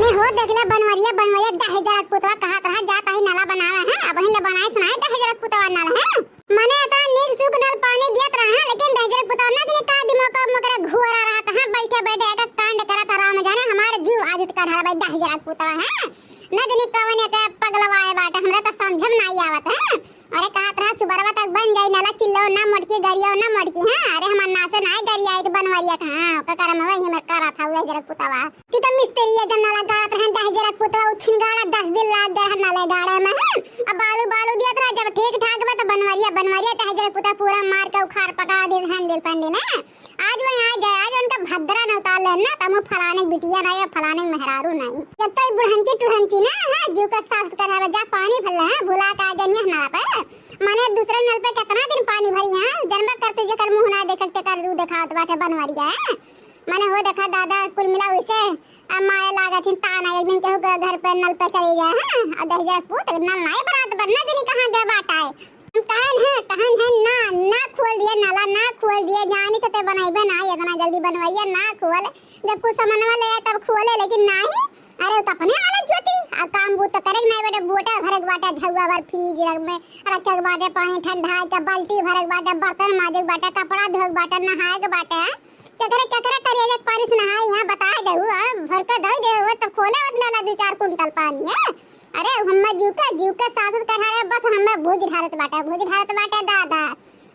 मने हो देखले बनवरिया बनवरिया दहेजरक पुतवा कहा तरह जाता ही नाला बनावे है अब ही ले बनाए सुनाए दहेजरक पुतवा नाला है मने तो नीक सुख नल पानी दियत रहा लेकिन दहेजरक पुतवा न जाने का दिमाग मकरा घुरा रहा था बैठे बैठे एक कांड करत राम जाने हमारे जीव आदित का ढाल भाई दहेजरक पुतवा है न जाने कवन के पगलवाए बाटे हमरा तो समझम नहीं आवत है अरे कहा तरह सुबरवा तक बन जाई नाला चिल्लो ना मटकी गरियो ना मटकी है अरे हमर नासे नाय गरिया आई बनवरिया था हां का करम वही हमर करा था वे जरक पुतवा कि तो मिस्त्री जब नाला गाड़त रहन दह जरक पुतवा उछिन गाड़ा 10 दिन लाग दे नाले गाड़े में अब बालू बालू दियत रहा जब ठीक ठाक बा तो बनवरिया बनवरिया दह जरक पुतवा पूरा मार के उखाड़ पका दे हैंडल पंडे ना आज वही आ जाए आज उनका भद्रा न उतार लेना तमु फलाने बिटिया नहीं या फलाने मेहरारू नहीं जब तो बुढ़ंती टुढ़ंती ना हां जो का साथ कर जा पानी भरला है भुला का गनिया ना पे माने दूसरे नल पे कितना दिन पानी भरी है जन्म करते जकर मुंह ना देख के कर दू दिखावत बाटे बनवरिया माने हो देखा दादा कुल मिला वैसे अब मारे लागत ताना एक दिन केहू घर पे नल पे चली गया है और दहेज पुत नल नहीं बनात बनना दिन कहां गया बाटा है कहन है ना खोल दिया नाला ना खोल दिया जानी तो ते बनाइबे ना इतना जल्दी बनवाइए ना खोल जब कुछ समनवा ले तब खोले लेकिन नहीं अरे तो अपने हालत जोती अब काम वो तो करे नहीं बेटे बोटा भरक बाटा झगुआ भर फ्रिज में रखक बाटे पानी ठंडा के बाल्टी भरक बाटे बर्तन माजे बाटे कपड़ा धोक बाटे नहाए के बाटे चकरे करिए पानी से नहाए यहां बता दऊ भर के दे दे तो खोले उतना 2-4 कुंटल पानी है अरे हम जीव का सासुर कढ़ारे बस हमें भूज ढारत बाटे दादा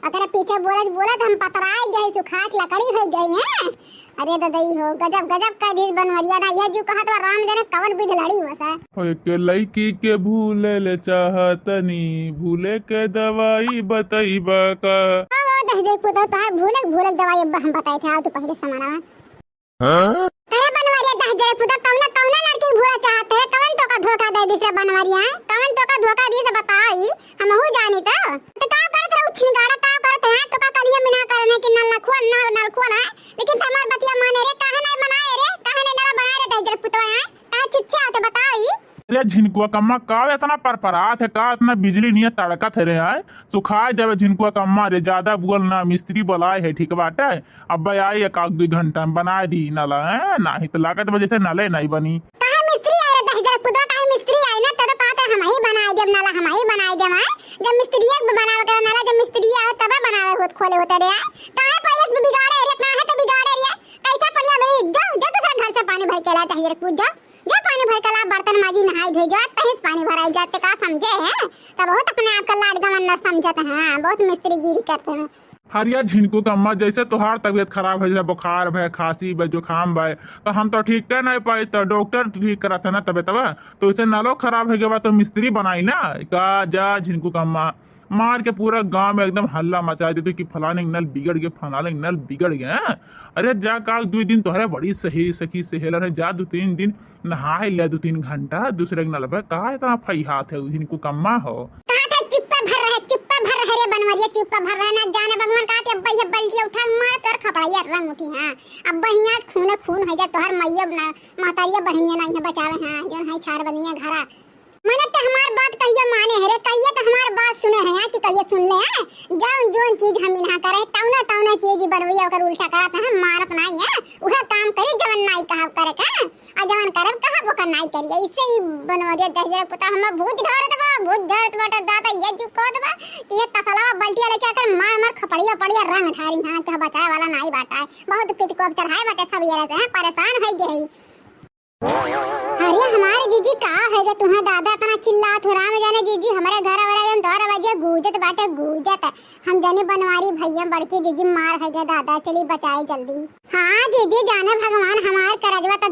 अगर पीछे बोलत हम पतराई गए सुखात लकड़ी हो गई है अरे ददई हो गजब का डिश बनवरिया ना यह जो कहा तो राम देने कवन विध लड़ी बस ओए के लड़की के भूले ले चाहतनी भूले के दवाई बताइबा का वो दहजे पुतो तो भूले दवाई हम बताए थे तो पहले समाना हां अरे बनवरिया दहजे पुतो कौन लड़की भूला चाहते है कवन तो का धोखा दे दिसे बनवरिया कवन तो का धोखा दी से बताई हम हो जानी तो का करत रह उछनी गाड़ा का करत है तो का कलिया मिना करने की नल खोल है लेकिन हमार बतिया माने रे काहे नहीं बनाए रे काहे नहीं नला बनाए रे दहजे पुतो है का चिच्चा तो बताई अरे झिनकुआ कम्मा का इतना परपरात है का इतना बिजली नहीं तड़का थे रे आए सुखाए जब झिनकुआ कम्मा रे ज्यादा बोल ना मिस्त्री बुलाए है ठीक बाटे अब आई 1-2 घंटा में बना दी नला है नहीं तो लागत वजह से नले नहीं बनी काहे मिस्त्री आए रे दहजे पुतो काहे मिस्त्री आए ना तो कहते हम ही बनाए जब नला हम ही बनाए जब मिस्त्री बनावे कर नला जब मिस्त्री आए तब बनावे होत खोले होते रे काहे पहले से बिगाड़े रे काहे तो बिगाड़े रे कैसा पनिया में जाओ दूसरा घर से पानी भर के ला दहजे पूछ जा पानी भर के ला बर्तन माजी नहाई धोई जा तहिस पानी भराई जाते का समझे है तब बहुत अपने आप का लाड गमन न समझत हां बहुत मिस्त्रीगिरी करते हैं हरिया झिनकू कम्मा जैसे तोहार तबीयत खराब है जैसे बुखार है खांसी है जुकाम है तो हम तो ठीक कर नहीं पाए तो डॉक्टर ठीक करते ना तबीयत तो इसे नलो खराब है के बाद तो मिस्त्री बनाई ना का जा झिनकू कम्मा मार के पूरा गांव में एकदम हल्ला मचा देते कि फलाने नल बिगड़ गए फलाने नल बिगड़ गए अरे जा का 2 दिन तोहरे बड़ी सही सखी सहेलन है जा 2-3 दिन नहाए ले 2-3 घंटा दूसरे नल पे का इतना फई हाथ है जिनको कम्मा हो चिप्पा भर रहे रे बनवरिया चिप्पा भर रहे ना जाने भगवान का के भैया बल्टी उठा मार कर खपड़िया रंग उठी हां अब बहिया खून हो जा तोहर मैया ना मातारिया बहनिया नहीं है बचावे हां जो है छार बनिया घरा मने तो हमार बात कहिए माने है रे कहिए तो हमार बात सुने है कि कहिए सुन ले है जान जोन चीज हम इना करे तौना चीज बनवैया कर उल्टा करत है मारत नहीं है उहे काम करे जवन नहीं कहा करे का आ जवन करब कहा वो नहीं करिए इससे ही बनवरिया दहजर पुता हम भूत धरत बाटा दादा ये जो कह दबा कि ये तसला बल्टिया लेके आकर मार खपड़िया पड़िया रंग ढारी हां के बचाए वाला नहीं बाटा है बहुत पिट को चढ़ाए बाटे सब ये रहते हैं परेशान है गई अरे हमारे जीजी का है जो तुम्हें दादा इतना चिल्लात हो राम जाने जीजी हमारे घर वाला जन द्वारा बजे गूंजत हम जाने बनवारी भैया बड़की जीजी मार है गए दादा चली बचाए जल्दी हाँ जीजी जाने भगवान हमार करजवा तो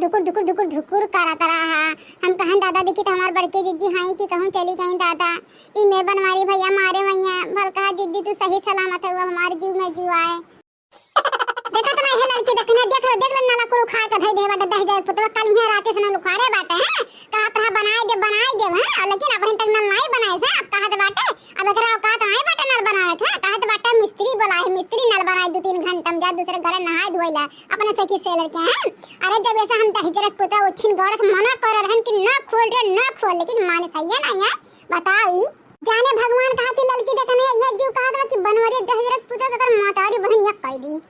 धुकुर करत रहा हम कहन दादा देखी तो हमार बड़की जीजी हाई कि कहूं चली गई दादा ई में बनवारी भैया मारे भैया भर कहा जीजी तू सही सलामत है वो हमारे जीव में जीव आए देखा तो नहीं लड़की देखने देख ले नाला को खा के धई दे बाटे दह जाए पुतवा कल ही रात से लुखारे बाटे हैं कहा तरह बनाए दे हां लेकिन अब तक नल नहीं बनाए से अब कहा दे बाटे अब एकरा औकात नहीं बाटे नल बनावे था कहा दे बाटे मिस्त्री बोलाए मिस्त्री नल बनाए 2-3 घंटा में जा दूसरे घर नहाए धोइला अपने से की सेलर के हैं अरे जब ऐसा हम दहजरक पुतवा उछिन गौड़ से मना कर रहन कि ना खोल लेकिन माने सही है नहीं है बताई जाने भगवान कहा थी लड़की देखने यह जो कहा था कि बनवरी दहजरक पुतवा कर मातारी बहन यह कह दी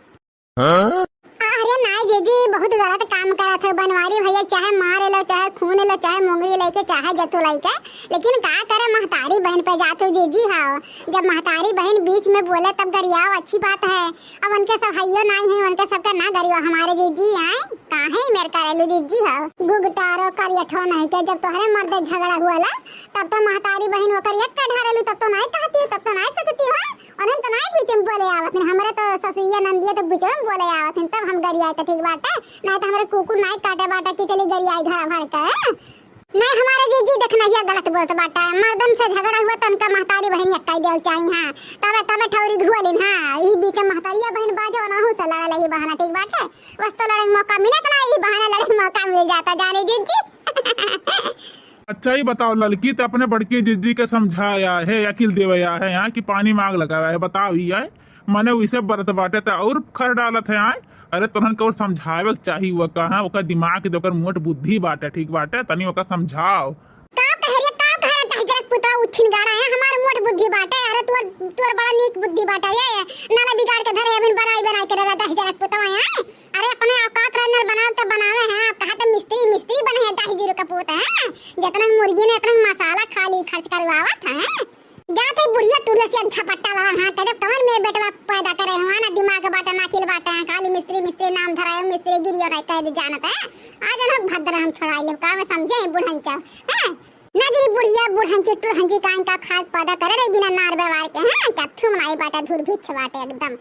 अरे ना जीजी बहुत गलत काम करा था बनवारी भैया चाहे मारे ला लो चाहे खून लो चाहे मुंगरी लेके चाहे जतो लेके, लेकिन का करे महतारी बहन पे जातो जीजी हाओ। जब महतारी बहन बीच में बोले तब गरियाओ अच्छी बात है। अब उनके सब हइयो नहीं है, उनके सबका ना गरियो हमारे जीजी आए काहे मेरे करेलू जीजी हाओ। गुगटारो करियठो नहीं के जब तोहरे मर्द झगड़ा हुआला तब तो महतारी बहन होकर एक का ढारेलू तब तो नहीं कहती, तब तो नहीं सकती हो। और हम तो नहीं बीच में बोले आवत हमरे तो ससुइया नंदिया तो बीच में बोले आवत तब हम गरियाए तो ठीक बात है। नहीं तो हमारे कुकुर नहीं काटे बाटा की चली गरियाई घर भर का नहीं। हमारे जीजी देखना ये गलत बोलत बाटा है। मर्दन से झगड़ा हुआ तो उनका महतारी बहन एक देव चाहिए। हां तबे तबे ठौरी घुअलिन। हां ई बीच में महतारिया बहन बाजो ना हो से लड़ा लगी बहाना ठीक बात है। बस तो लड़े मौका मिले तो ना ई बहाना लड़े मौका मिल जाता जाने जीजी। अच्छा ही बताओ, लड़की तो अपने बड़की जीजी के समझाया है, अकिल देवया है यहाँ कि पानी मांग लगाया है, बताओ ही है मने वैसे बरत बाटे तो और खर डालत है यहाँ। अरे तुरंत को समझावे चाहिए वो कहा ओकर दिमाग के ओकर मोट बुद्धि बाटे ठीक बाटे, तनी ओकर समझाओ। का कहरिया का कहरा तहजरक पुता उछिन गाड़ा है हमार मोट बुद्धि बाटे। अरे तोर बड़ा नीक बुद्धि बाटे रे नाला बिगाड़ के धरे अबिन बनाई के रहा तहजरक पुता है। अरे अपने औकात रहनर बनाओ तो बनावे हैं। कहा तो मिस्त्री बने हैं तहजीर का पुत है। जितना मुर्गी ने इतना मसाला खाली खर्च करवावत है। जाते बुढ़िया टुरसिया झपट्टा लगा। हां कदे कौन मेरे बेटवा पैदा करे हुआ ना दिमाग बाटा ना किल बाटा खाली मिस्त्री नाम धराए मिस्त्री गिरियो रह कह जानत है। आज हम भद्र हम छोड़ाई ले का में समझे बुढ़ंचा है ना जी बुढ़िया बुढ़ंची टुरहंची कान का खाद पैदा करे रे बिना नार व्यवहार के। हां क्या थुम नाई बाटा धुर भिछ बाटे एकदम